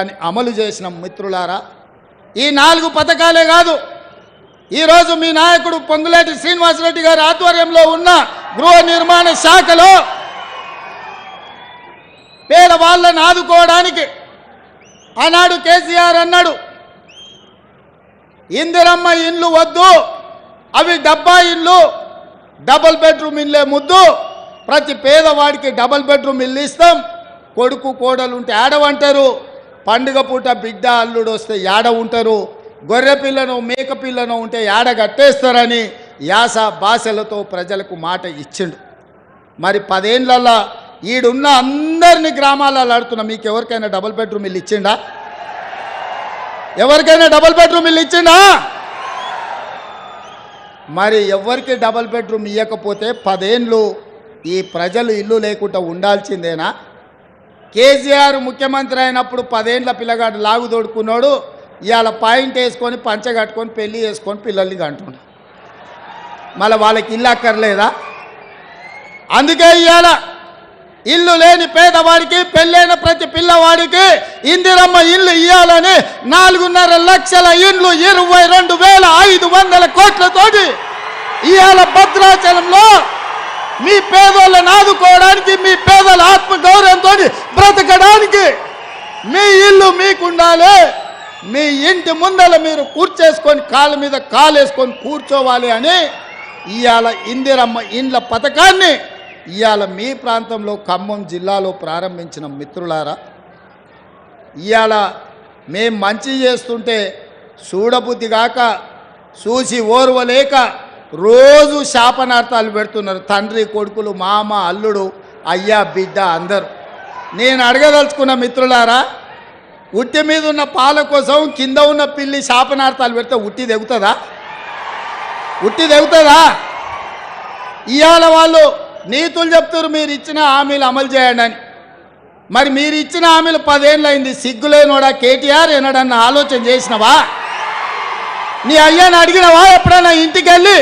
అని అమలు చేసిన మిత్రులారా, ఈ 4 పథకాలే కాదు, ఈరోజు మీ నాయకుడు పొంగులేటి శ్రీనివాసరెడ్డి గారి ఆధ్వర్యంలో ఉన్న గృహ నిర్మాణ శాఖలో పేదవాళ్ళని ఆదుకోవడానికి ఆనాడు కేసీఆర్ అన్నాడు, ఇందిరమ్మ ఇల్లు వద్దు, అవి డబ్బా ఇల్లు, డబుల్ బెడ్రూమ్ ఇల్లే ముద్దు, ప్రతి పేదవాడికి డబుల్ బెడ్రూమ్ ఇల్లు ఇస్తాం, కొడుకు కోడలు ఉంటే ఆడవంటారు, పండుగ పూట బిడ్డ అల్లుడు వస్తే యాడ ఉంటారు, గొర్రె పిల్లను మేక పిల్లను ఉంటే యాడ కట్టేస్తారని యాస భాషలతో ప్రజలకు మాట ఇచ్చిండు. మరి 10 ఏళ్ళల్లో ఈడున్న అందరినీ గ్రామాలలో ఆడుతున్నా, మీకు ఎవరికైనా డబుల్ బెడ్రూమ్ ఇల్లు ఇచ్చిండా? ఎవరికైనా డబుల్ బెడ్రూమ్ ఇల్లు ఇచ్చిండా? మరి ఎవరికి డబుల్ బెడ్రూమ్ ఇవ్వకపోతే 10 ఏళ్ళు ఈ ప్రజలు ఇల్లు లేకుండా ఉండాల్సిందేనా? కేసీఆర్ ముఖ్యమంత్రి అయినప్పుడు 10 ఏళ్ళ పిల్లగాడు లాగు తోడుకున్నాడు, ఇవాళ పాయింట్ వేసుకొని పంచ కట్టుకొని పెళ్ళి చేసుకొని పిల్లల్ని కంటున్నాడు. మళ్ళీ వాళ్ళకి ఇల్లు అక్కర్లేదా? అందుకే ఇవాళ ఇల్లు లేని పేదవాడికి, పెళ్ళైన ప్రతి పిల్లవాడికి ఇందిరమ్మ ఇల్లు ఇవ్వాలని 4.5 లక్షల ఇండ్లు 22,500 కోట్లతోటి ఇవాళ భద్రాచలంలో మీ పేదోళ్ళని ఆదుకోవడానికి, మీ పేదల ఆత్మగౌరవంతో బ్రతకడానికి మీ ఇల్లు మీకుండాలి, మీ ఇంటి ముందల మీరు కూర్చేసుకొని కాళ్ళ మీద కాలేసుకొని కూర్చోవాలి అని ఇవాళ ఇందిరమ్మ ఇండ్ల పథకాన్ని ఇవాళ మీ ప్రాంతంలో ఖమ్మం జిల్లాలో ప్రారంభించిన మిత్రులారా, ఇవాళ మేం మంచి చేస్తుంటే చూడబుద్ధి కాక, చూసి ఓర్వలేక రోజు శాపనార్థాలు పెడుతున్నారు తండ్రి కొడుకులు, మామ అల్లుడు, అయ్యా బిడ్డ అందరూ. నేను అడగదలుచుకున్న మిత్రులారా, ఉట్టి మీద ఉన్న పాల కోసం కింద ఉన్న పిల్లి శాపనార్థాలు పెడితే ఉట్టి తెగుతుందా? ఉట్టి తెగుతుందా? ఇవాళ వాళ్ళు నీతులు చెప్తారు మీరు ఇచ్చిన హామీలు అమలు చేయండి అని. మరి మీరు ఇచ్చిన హామీలు 10 ఏళ్ళు అయింది, సిగ్గులేనోడా కేటీఆర్ ఏనాడన్నా ఆలోచన చేసినవా? నీ అయ్యాన్ని అడిగినవా ఎప్పుడైనా ఇంటికి వెళ్ళి?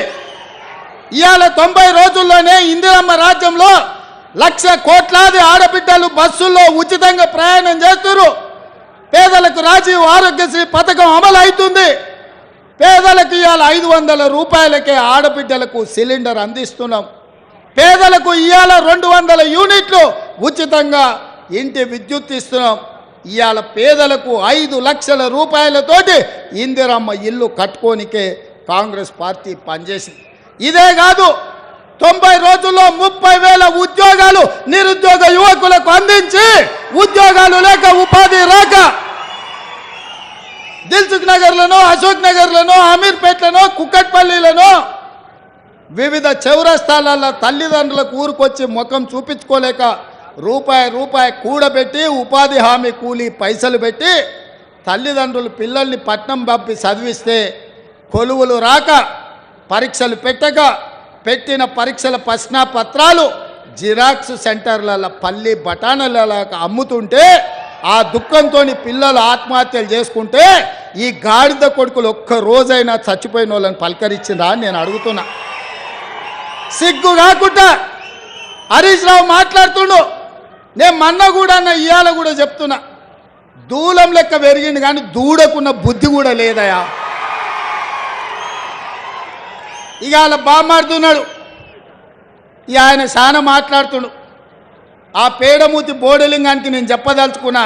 ఇవాళ 90 రోజుల్లోనే ఇందిరమ్మ రాజ్యంలో 1,00,000 కోట్లాది ఆడబిడ్డలు బస్సుల్లో ఉచితంగా ప్రయాణం చేస్తున్నారు. పేదలకు రాజీవ్ ఆరోగ్యశ్రీ పథకం అమలు అవుతుంది. పేదలకు ఇవాళ 500 రూపాయలకే ఆడబిడ్డలకు సిలిండర్ అందిస్తున్నాం. పేదలకు ఇవాళ 200 యూనిట్లు ఉచితంగా ఇంటి విద్యుత్ ఇస్తున్నాం. ఇవాళ పేదలకు 5 లక్షల రూపాయలతోటి ఇందిరమ్మ ఇల్లు కట్టుకోనికే కాంగ్రెస్ పార్టీ పనిచేసింది. ఇదే కాదు, 90 రోజుల్లో 30,000 ఉద్యోగాలు నిరుద్యోగ యువకులకు అందించి, ఉద్యోగాలు లేక ఉపాధి రాక దిల్సుఖ్ నగర్లను, అశోక్ నగర్లను, అమీర్పేట్లను, కుక్కట్పల్లిలను వివిధ చౌరస్తాలలో తల్లిదండ్రులకు ఊరుకొచ్చి ముఖం చూపించుకోలేక రూపాయి కూడబెట్టి ఉపాధి హామీ కూలీ పైసలు పెట్టి తల్లిదండ్రులు పిల్లల్ని పట్నం పంపి చదివిస్తే కొలువులు రాక, పరీక్షలు పెట్టక, పెట్టిన పరీక్షల ప్రశ్నపత్రాలు జిరాక్స్ సెంటర్లలో పల్లి బఠానీలలో అమ్ముతుంటే ఆ దుఃఖంతో పిల్లలు ఆత్మహత్యలు చేసుకుంటే ఈ గాడిద కొడుకులు ఒక్క రోజైనా చచ్చిపోయిన వాళ్ళని పలకరించిందా అని నేను అడుగుతున్నా. సిగ్గు కాకుండా హరీష్ రావు మాట్లాడుతుండు. నేను మొన్న కూడా ఇవాళ కూడా చెప్తున్నా, దూలం లెక్క పెరిగింది కానీ దూడకున్న బుద్ధి కూడా లేదయా. ఇక అలా బామాడుతున్నాడు, ఇక ఆయన చాలా మాట్లాడుతుడు. ఆ పేడమూతి బోడలింగానికి నేను చెప్పదలుచుకున్నా,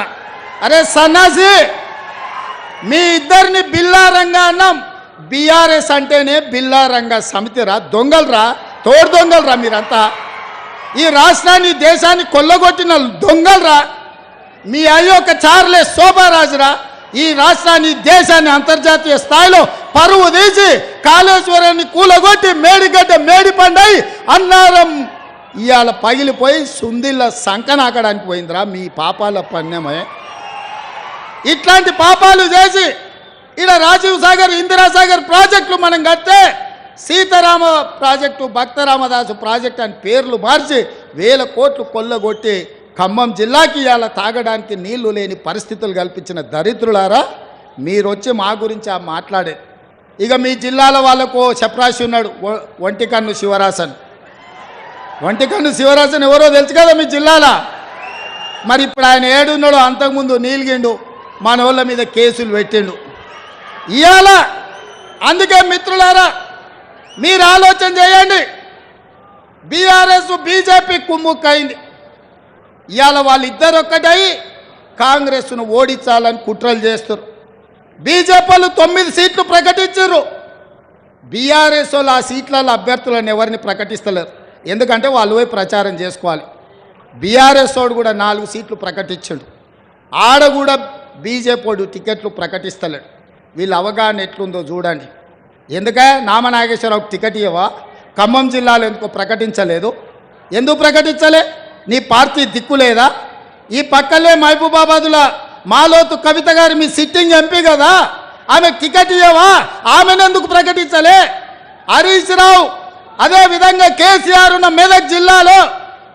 అరే సన్నాసి, మీ ఇద్దరిని బిల్లారంగా అన్నాం. బీఆర్ఎస్ అంటేనే బిల్లారంగా సమితిరా, దొంగలరా, తోడు దొంగలరా మీరంతా. ఈ రాష్ట్రాన్ని దేశాన్ని కొల్లగొట్టిన దొంగలరా. మీ అయ్యొక్క చార్లే శోభారాజురా. ఈ రాష్ట్రాన్ని దేశాన్ని అంతర్జాతీయ స్థాయిలో పరువు తీసి కాళేశ్వరాన్ని కూలగొట్టి మేడిగడ్డ మేడిపండై అన్నారం ఇవాళ పగిలిపోయి సుందిళ్ళ సంకనాకడానికి పోయిందిరా మీ పాపాల పణ్యమే. ఇట్లాంటి పాపాలు చేసి ఇక్కడ రాజీవ్ సాగర్, ఇందిరాసాగర్ ప్రాజెక్టులు మనం కడితే సీతారామ ప్రాజెక్టు, భక్తరామదాసు ప్రాజెక్టు అని పేర్లు మార్చి 1000 కోట్లు కొల్లగొట్టి ఖమ్మం జిల్లాకి ఇవాళ తాగడానికి నీళ్లు లేని పరిస్థితులు కల్పించిన దరిద్రులారా, మీరు వచ్చి మా గురించి మాట్లాడే. ఇక మీ జిల్లాల వాళ్ళకు చపరాశి ఉన్నాడు, ఒంటికన్ను శివరాసన్. ఒంటికన్ను శివరాసన్ ఎవరో తెలుసు కదా మీ జిల్లాలో. మరి ఇప్పుడు ఆయన ఏడున్నాడు, అంతకుముందు నీలిగిండు. మన వాళ్ళ మీద కేసులు పెట్టిండు. ఇవాళ అందుకే మిత్రులారా మీరు ఆలోచన చేయండి. బీఆర్ఎస్ బీజేపీ కుమ్ముక్కైంది. ఇవాళ వాళ్ళిద్దరు ఒక్కటై కాంగ్రెస్ను ఓడించాలని కుట్రలు చేస్తారు. బీజేపీలు 9 సీట్లు ప్రకటించారు. బీఆర్ఎస్ వాళ్ళు ఆ సీట్లలో అభ్యర్థులను ఎవరిని ప్రకటిస్తలేరు. ఎందుకంటే వాళ్ళు పోయి ప్రచారం చేసుకోవాలి. బీఆర్ఎస్ వాడు కూడా 4 సీట్లు ప్రకటించాడు. ఆడ కూడా బీజేపీ వాడు టికెట్లు ప్రకటిస్తలేడు. వీళ్ళ అవగాహన ఎట్లుందో చూడండి. ఎందుకే నామనాగేశ్వరరావుకి టికెట్ ఇవ్వవా? ఖమ్మం జిల్లాలో ఎందుకో ప్రకటించలేదు? ఎందుకు ప్రకటించలే? నీ పార్టీ దిక్కు లేదా? ఈ పక్కలే మహబూబాబాదుల మాలోతు కవిత గారు మీ సిట్టింగ్ ఎంపీ కదా, ఆమె టికెట్ ఇవ్వవా? ఆమెను ఎందుకు ప్రకటించలే? హరీష్ రావు అదేవిధంగా కేసీఆర్ ఉన్న మెదక్ జిల్లాలో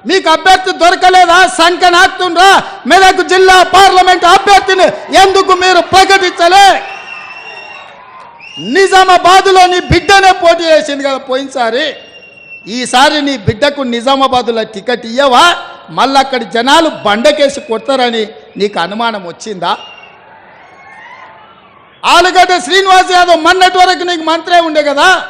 మీకు అభ్యర్థి దొరకలేదా? సంకనాక్తుండ్రా మెదక్ జిల్లా పార్లమెంట్ అభ్యర్థిని ఎందుకు మీరు ప్రకటించలే? నిజామాబాద్లో నీ బిడ్డనే పోటీ చేసింది కదా పోయినసారి. ఈసారి నీ బిడ్డకు నిజామాబాద్లో టికెట్ ఇయ్యవా? మళ్ళీ అక్కడి జనాలు బండకేసి కొడతారని నీకు అనుమానం వచ్చిందా? ఆలుగడ్డ శ్రీనివాస్ యాదవ్ మొన్నటి వరకు నీకు మంత్రే ఉండే కదా.